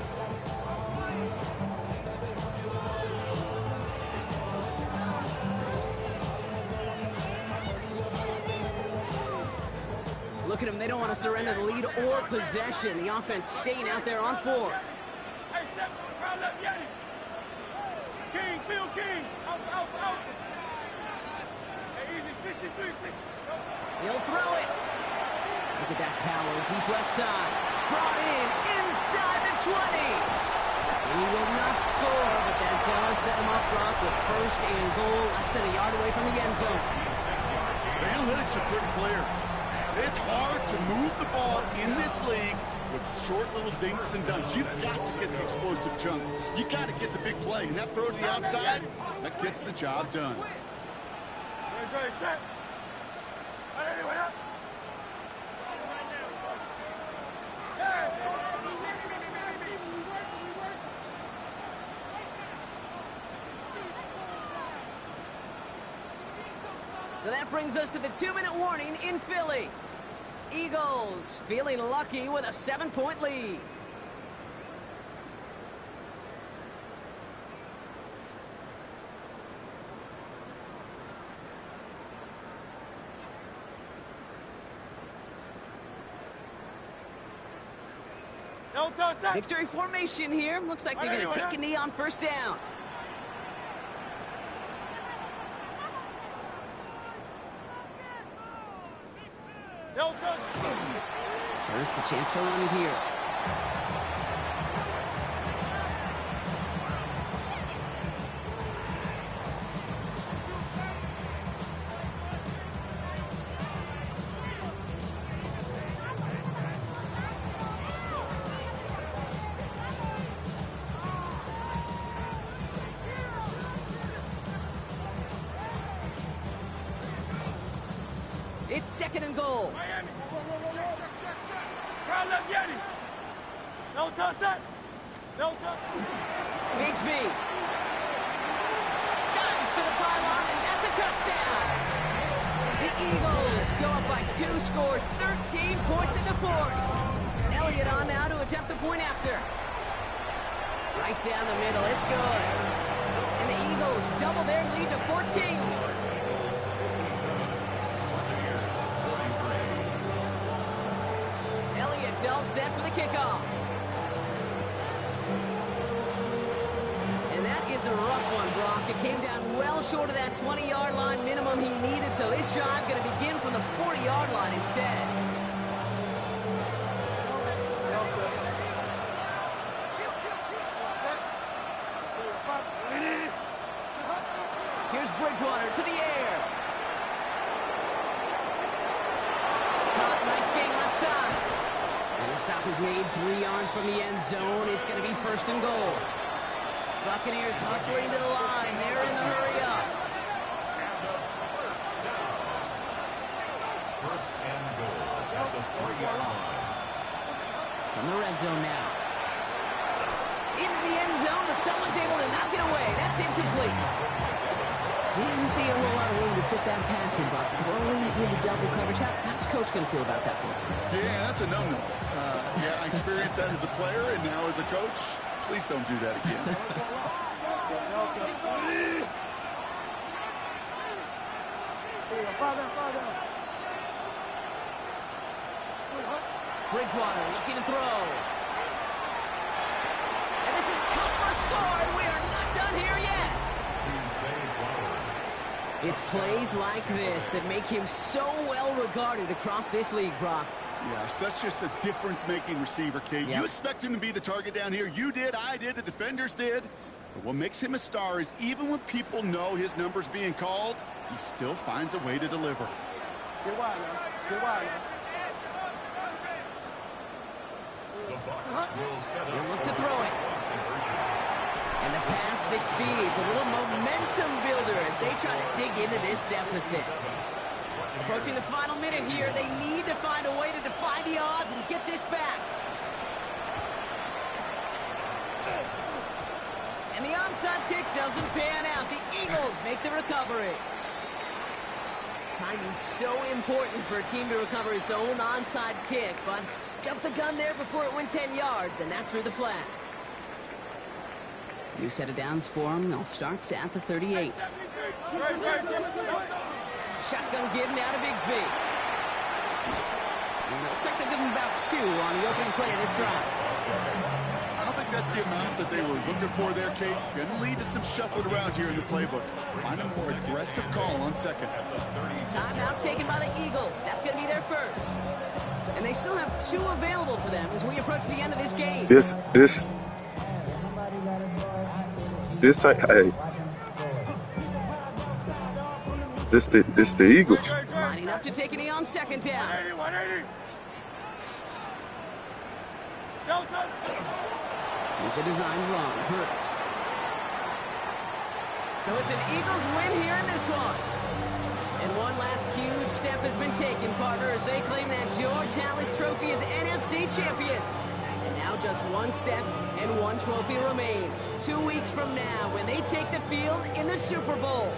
Look at them. They don't want to surrender the lead or possession. The offense staying out there on 4. Hey, step, round up, Yeti. King, Phil King. Out. Hey, easy, 63. He'll throw it. Look at that power. Deep left side. Brought in inside the 20. He will not score, but that does set him up, Brock, with 1st and goal, less than a yard away from the end zone. The analytics are pretty clear. It's hard to move the ball in this league with short little dinks and dunks. You've got to get the explosive chunk. You got to get the big play. And that throw to the outside, that gets the job done. Great, set. Wait up. So that brings us to the 2-minute warning in Philly. Eagles feeling lucky with a 7-point lead. Victory formation here. Looks like they're going to take a knee on 1st down. Hurts a chance to run it here. It's 2nd and goal. Miami. Check. Crowd left, Yeti. No touch that. No touch. Bigsby. Dives for the pylon, and that's a touchdown. The Eagles go up by 2 scores, 13 points in the 4th. Elliott on now to attempt the point after. Right down the middle, it's good. And the Eagles double their lead to 14. Elliott's all set for the kickoff. And that is a rough one, Brock. It came down well short of that 20-yard line minimum he needed, so this drive going to begin from the 40-yard line instead. Bridgewater to the air. Caught, nice gain left side. And the stop is made 3 yards from the end zone. It's going to be 1st and goal. Buccaneers hustling to the line. They're in the hurry up. First and goal at the 3-yard line. From the red zone now. Into the end zone, but someone's able to knock it away. That's incomplete. Didn't see a whole lot of room to fit that pass in, but throwing it into double coverage. How's Coach going to feel about that one? Yeah, that's a no-no. Yeah, I experienced that as a player and now as a coach. Please don't do that again. Bridgewater looking to throw. And this is cut for a score, and we are not done here yet. It's plays like this that make him so well regarded across this league, Brock. Yeah, that's just a difference-making receiver, Kate. Yep. You expect him to be the target down here. You did, I did, the defenders did. But what makes him a star is even when people know his number's being called, he still finds a way to deliver. The Bucs will set They up look to throw it. And the pass succeeds. A little momentum builder as they try to dig into this deficit. Approaching the final minute here, they need to find a way to defy the odds and get this back. And the onside kick doesn't pan out. The Eagles make the recovery. Timing's so important for a team to recover its own onside kick, but jumped the gun there before it went 10 yards, and that drew the flag. New set of downs for them. They'll start at the 38. Shotgun give now to Bigsby. And it looks like they'll give him about 2 on the opening play of this drive. I don't think that's the amount that they were looking for there, Kate. Going to lead to some shuffling around here in the playbook. Find a more aggressive call on second. Timeout taken by the Eagles. That's going to be their first. And they still have 2 available for them as we approach the end of this game. This the Eagles. Lining up to take a knee on second down. 180. Here's a design run. Hurts. So it's an Eagles win here in this one. And one last huge step has been taken, partner, as they claim that George Halas Trophy as NFC champions. And now just 1 step and 1 trophy remain. 2 weeks from now when they take the field in the Super Bowl.